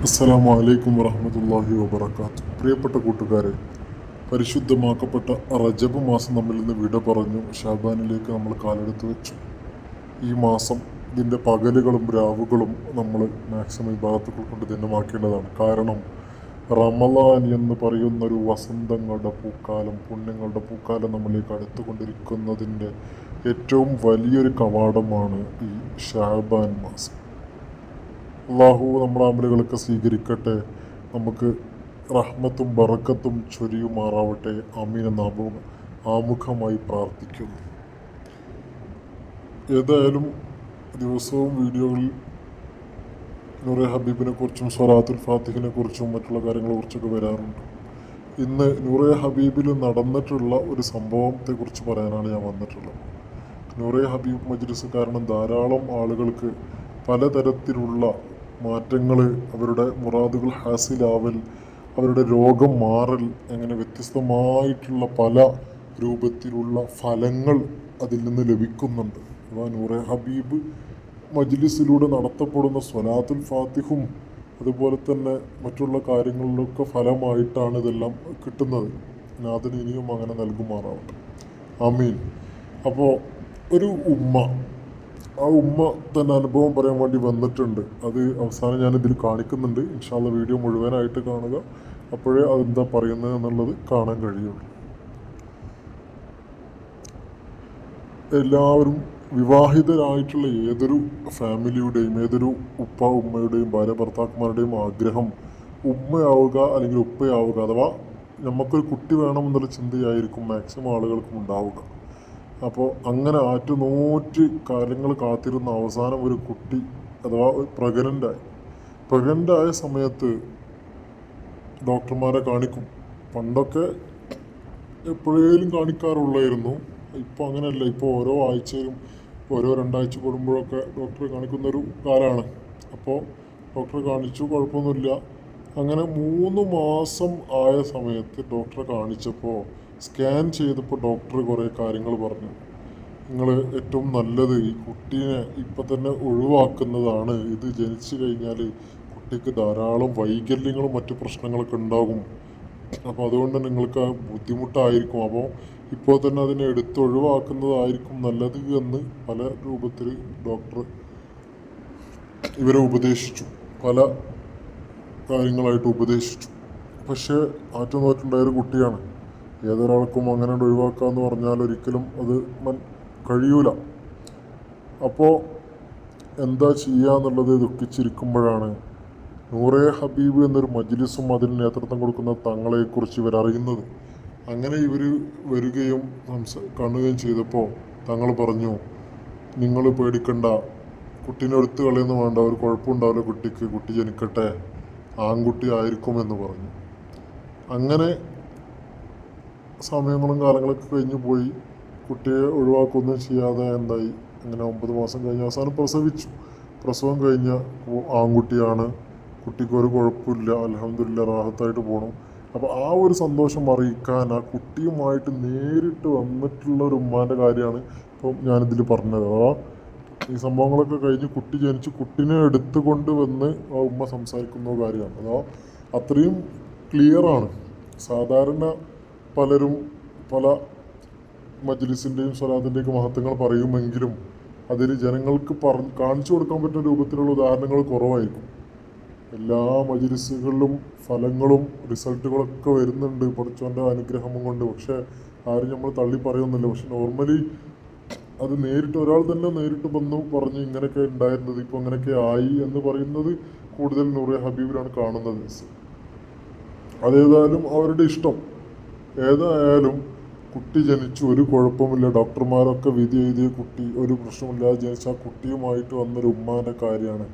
അസ്സലാമു അലൈക്കും വറഹ്മത്തുള്ളാഹി വബറകാതുഹു. പ്രിയപ്പെട്ട കൂട്ടുകാരെ, പരിശുദ്ധമാക്കപ്പെട്ട റജബ് മാസം നമ്മിൽ നിന്ന് വിട പറഞ്ഞു. ഷാബാനിലേക്ക് നമ്മൾ കാലെടുത്ത് വെച്ചു. ഈ മാസം ഇതിൻ്റെ പകലുകളും രാവുകളും നമ്മൾ മാക്സിമം ഇബാദത്തുകൾ കൊണ്ട് ദിനമാക്കേണ്ടതാണ്. കാരണം റമളാൻ എന്ന് പറയുന്നൊരു വസന്തങ്ങളുടെ പൂക്കാലം, പുണ്യങ്ങളുടെ പൂക്കാലം നമ്മളിലേക്ക് അടുത്തുകൊണ്ടിരിക്കുന്നതിൻ്റെ ഏറ്റവും വലിയൊരു കവാടമാണ് ഈ ഷാബാൻ മാസം. അള്ളാഹു നമ്മുടെ അമലുകളൊക്കെ സ്വീകരിക്കട്ടെ, നമുക്ക് റഹ്മത്തും ബറക്കത്തും ചൊരിയുമാറാവട്ടെ. ആമീൻ എന്ന് ആമുഖമായി പ്രാർത്ഥിക്കുന്നു. ഏതായാലും ദിവസവും വീഡിയോകളിൽ നൂറെ ഹബീബിനെ കുറിച്ചും സ്വലാത്തുൽ ഫാത്തിഹിനെ കുറിച്ചും മറ്റുള്ള കാര്യങ്ങളെ കുറിച്ചൊക്കെ വരാറുണ്ട്. ഇന്ന് നൂറെ ഹബീബിൽ നടന്നിട്ടുള്ള ഒരു സംഭവത്തെക്കുറിച്ച് പറയാനാണ് ഞാൻ വന്നിട്ടുള്ളത്. നൂറെ ഹബീബ് മജ്ലിസ് കാരണം ധാരാളം ആളുകൾക്ക് പലതരത്തിലുള്ള മാറ്റങ്ങൾ, അവരുടെ മുറാദുകൾ ഹാസിലാവൽ, അവരുടെ രോഗം മാറൽ, അങ്ങനെ വ്യത്യസ്തമായിട്ടുള്ള പല രൂപത്തിലുള്ള ഫലങ്ങൾ അതിൽ നിന്ന് ലഭിക്കുന്നുണ്ട്. അഥവാ നൂറെ ഹബീബ് മജ്ലിസിലൂടെ നടത്തപ്പെടുന്ന സ്വലാത്തുൽ ഫാത്തിഹും അതുപോലെ തന്നെ മറ്റുള്ള കാര്യങ്ങളിലൊക്കെ ഫലമായിട്ടാണ് ഇതെല്ലാം കിട്ടുന്നത്. അതിന് ഇനിയും അങ്ങനെ നൽകുമാറാവട്ടെ. ആമീൻ. അപ്പോൾ ഒരു ഉമ്മ, ആ ഉമ്മ തന്നെ അനുഭവം പറയാൻ വേണ്ടി വന്നിട്ടുണ്ട്. അത് അവസാനം ഞാനിതിൽ കാണിക്കുന്നുണ്ട്. ഇൻഷാ അല്ലാഹ് വീഡിയോ മുഴുവനായിട്ട് കാണുക, അപ്പോഴേ അതെന്താ പറയുന്നത് എന്നുള്ളത് കാണാൻ കഴിയുള്ളൂ. എല്ലാവരും വിവാഹിതരായിട്ടുള്ള ഏതൊരു ഫാമിലിയുടെയും ഏതൊരു ഉപ്പ ഉമ്മയുടെയും ഭാര്യ ഭർത്താക്കന്മാരുടെയും ആഗ്രഹം ഉമ്മയാവുക അല്ലെങ്കിൽ ഉപ്പയാവുക, അഥവാ നമുക്കൊരു കുട്ടി വേണമെന്നുള്ള ചിന്തയായിരിക്കും മാക്സിമം ആളുകൾക്കും ഉണ്ടാവുക. അപ്പോൾ അങ്ങനെ ആറ്റുനോറ്റ് കാര്യങ്ങൾ കാത്തിരുന്ന അവസാനം ഒരു കുട്ടി അഥവാ പ്രഗ്നൻ്റായ സമയത്ത് ഡോക്ടർമാരെ കാണിക്കും. പണ്ടൊക്കെ എപ്പോഴേലും കാണിക്കാറുള്ളായിരുന്നു. ഇപ്പോൾ അങ്ങനെയല്ല. ഇപ്പോൾ ഓരോ ആഴ്ചയിലും ഓരോ 2 ആഴ്ച കൂടുമ്പോഴൊക്കെ ഡോക്ടറെ കാണിക്കുന്നൊരു കാലമാണ്. അപ്പോൾ ഡോക്ടറെ കാണിച്ചു, കുഴപ്പമൊന്നുമില്ല. അങ്ങനെ 3 മാസം ആയ സമയത്ത് ഡോക്ടറെ കാണിച്ചപ്പോൾ സ്കാൻ ചെയ്തപ്പോൾ ഡോക്ടർ കുറേ കാര്യങ്ങൾ പറഞ്ഞു. നിങ്ങൾ ഏറ്റവും നല്ലത് ഈ കുട്ടീനെ ഇപ്പം തന്നെ ഒഴിവാക്കുന്നതാണ്. ഇത് ജനിച്ചു കഴിഞ്ഞാൽ കുട്ടിക്ക് ധാരാളം വൈകല്യങ്ങളും മറ്റു പ്രശ്നങ്ങളൊക്കെ ഉണ്ടാകും. അപ്പോൾ അതുകൊണ്ട് നിങ്ങൾക്ക് ബുദ്ധിമുട്ടായിരിക്കും. അപ്പോൾ ഇപ്പോൾ തന്നെ അതിനെ ഒഴിവാക്കുന്നതായിരിക്കും നല്ലത് എന്ന് പല രൂപത്തിൽ ഡോക്ടർ ഇവരെ ഉപദേശിച്ചു, പല കാര്യങ്ങളായിട്ട് ഉപദേശിച്ചു. പക്ഷേ ആറ്റുനോറ്റുണ്ടായൊരു കുട്ടിയാണ്. ഏതൊരാൾക്കും അങ്ങനെ ഒഴിവാക്കാമെന്ന് പറഞ്ഞാൽ ഒരിക്കലും അത് കഴിയൂല. അപ്പോൾ എന്താ ചെയ്യുക എന്നുള്ളത് ദുഃഖിച്ചിരിക്കുമ്പോഴാണ് നൂറെ ഹബീബ് എന്നൊരു മജ്ലിസും അതിന് നേതൃത്വം കൊടുക്കുന്ന തങ്ങളെക്കുറിച്ച് ഇവരറിയുന്നത്. അങ്ങനെ ഇവർ വരികയും കാണുകയും ചെയ്തപ്പോൾ തങ്ങൾ പറഞ്ഞു, നിങ്ങൾ പേടിക്കണ്ട, കുട്ടീനെ എടുത്ത് കളയൊന്നും വേണ്ട, ഒരു കുഴപ്പമുണ്ടാവില്ല കുട്ടിക്ക്, കുട്ടി ജനിക്കട്ടെ, ആൺകുട്ടി ആയിരിക്കുമെന്ന് പറഞ്ഞു. അങ്ങനെ സമയങ്ങളും കാലങ്ങളൊക്കെ കഴിഞ്ഞു പോയി. കുട്ടിയെ ഒഴിവാക്കുകയൊന്നും ചെയ്യാതെ എന്തായി, അങ്ങനെ 9 മാസം കഴിഞ്ഞ് അവസാനം പ്രസവിച്ചു. പ്രസവം കഴിഞ്ഞ ആൺകുട്ടിയാണ്. കുട്ടിക്ക് ഒരു കുഴപ്പമില്ല, അൽഹംദുലില്ലാ, റാഹത്തായിട്ട് പോകണം. അപ്പോൾ ആ ഒരു സന്തോഷം അറിയിക്കാൻ ആ കുട്ടിയുമായിട്ട് നേരിട്ട് വന്നിട്ടുള്ള ഒരു ഉമ്മാൻ്റെ കാര്യമാണ് ഇപ്പം ഞാനിതിൽ പറഞ്ഞത്. അഥവാ ഈ സംഭവങ്ങളൊക്കെ കഴിഞ്ഞ് കുട്ടി ജനിച്ച് കുട്ടീനെ എടുത്തുകൊണ്ട് വന്ന് ആ ഉമ്മ സംസാരിക്കുന്ന കാര്യമാണ്. അഥവാ അത്രയും ക്ലിയറാണ്. സാധാരണ പലരും പല മജ്ലിസിൻ്റെയും സ്വലാത്തിൻ്റെയൊക്കെ മഹത്വങ്ങൾ പറയുമെങ്കിലും അതിൽ ജനങ്ങൾക്ക് കാണിച്ചു കൊടുക്കാൻ പറ്റുന്ന രൂപത്തിലുള്ള ഉദാഹരണങ്ങൾ കുറവായിരിക്കും. എല്ലാ മജ്ലിസുകളിലും ഫലങ്ങളും റിസൾട്ടുകളൊക്കെ വരുന്നുണ്ട് പഠിച്ചവൻ്റെ അനുഗ്രഹം കൊണ്ട്. പക്ഷേ ആരും നമ്മൾ തള്ളി പറയുന്നില്ല. പക്ഷെ നോർമലി അത് നേരിട്ട് ഒരാൾ തന്നെ നേരിട്ട് വന്നു പറഞ്ഞ് ഇങ്ങനെയൊക്കെ ഉണ്ടായിരുന്നത് ഇപ്പോൾ അങ്ങനെയൊക്കെ ആയി എന്ന് പറയുന്നത് കൂടുതൽ നൂറെ ഹബീബിലാണ് കാണുന്നത്. അതേതായാലും അവരുടെ ഇഷ്ടം. ഏതായാലും കുട്ടി ജനിച്ചു, ഒരു കുഴപ്പമില്ല. ഡോക്ടർമാരൊക്കെ വിധി എഴുതിയ കുട്ടി, ഒരു പ്രശ്നമില്ലാതെ ജനിച്ച ആ കുട്ടിയുമായിട്ട് വന്നൊരു ഉമ്മാൻ്റെ കാര്യമാണ്.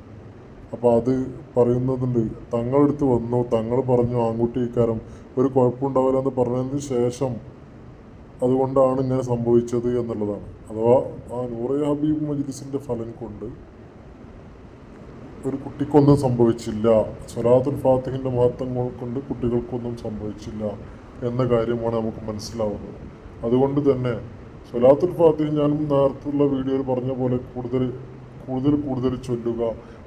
അപ്പോൾ അത് പറയുന്നതുണ്ട്. തങ്ങളെടുത്ത് വന്നു, തങ്ങൾ പറഞ്ഞു ആൺകുട്ടി ഇക്കാരം ഒരു കുഴപ്പമുണ്ടാവില്ല എന്ന് പറഞ്ഞതിന് ശേഷം അതുകൊണ്ടാണ് ഇങ്ങനെ സംഭവിച്ചത് എന്നുള്ളതാണ്. അഥവാ ആ നൂറെ ഹബീബ് മജ്ലിസിൻ്റെ ഫലം കൊണ്ട് ഒരു കുട്ടിക്കൊന്നും സംഭവിച്ചില്ല, സ്വലാത്തുൽ ഫാത്തിഹിൻ്റെ മഹത്വങ്ങൾ കൊണ്ട് കുട്ടികൾക്കൊന്നും സംഭവിച്ചില്ല എന്ന കാര്യമാണ് നമുക്ക് മനസ്സിലാവുന്നത്. അതുകൊണ്ട് തന്നെ സ്വലാത്തുൽ ഫാത്തിഹ് ഞാനും നേരത്തുള്ള വീഡിയോയിൽ പറഞ്ഞ പോലെ കൂടുതൽ ചൊല്ലുക,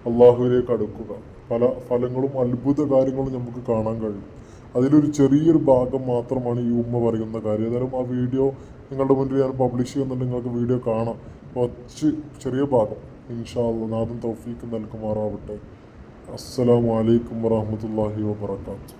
അള്ളാഹുവിലേക്ക് അടുക്കുക. പല ഫലങ്ങളും അത്ഭുത കാര്യങ്ങളും നമുക്ക് കാണാൻ കഴിയും. അതിലൊരു ചെറിയൊരു ഭാഗം മാത്രമാണ് ഈ ഉമ്മ പറയുന്ന കാര്യം. ഏതായാലും ആ വീഡിയോ നിങ്ങളുടെ മുന്നിൽ ഞാൻ പബ്ലിഷ് ചെയ്യുന്നുണ്ട്, നിങ്ങൾക്ക് വീഡിയോ കാണാം. കുറച്ച് ചെറിയ ഭാഗം. ഇൻഷാ അല്ലാഹ് നാഥൻ തൗഫീഖ് നൽകുമാറാവട്ടെ. അസ്സലാമു അലൈക്കും വറഹ്മത്തുള്ളാഹി വബറകാതുഹു.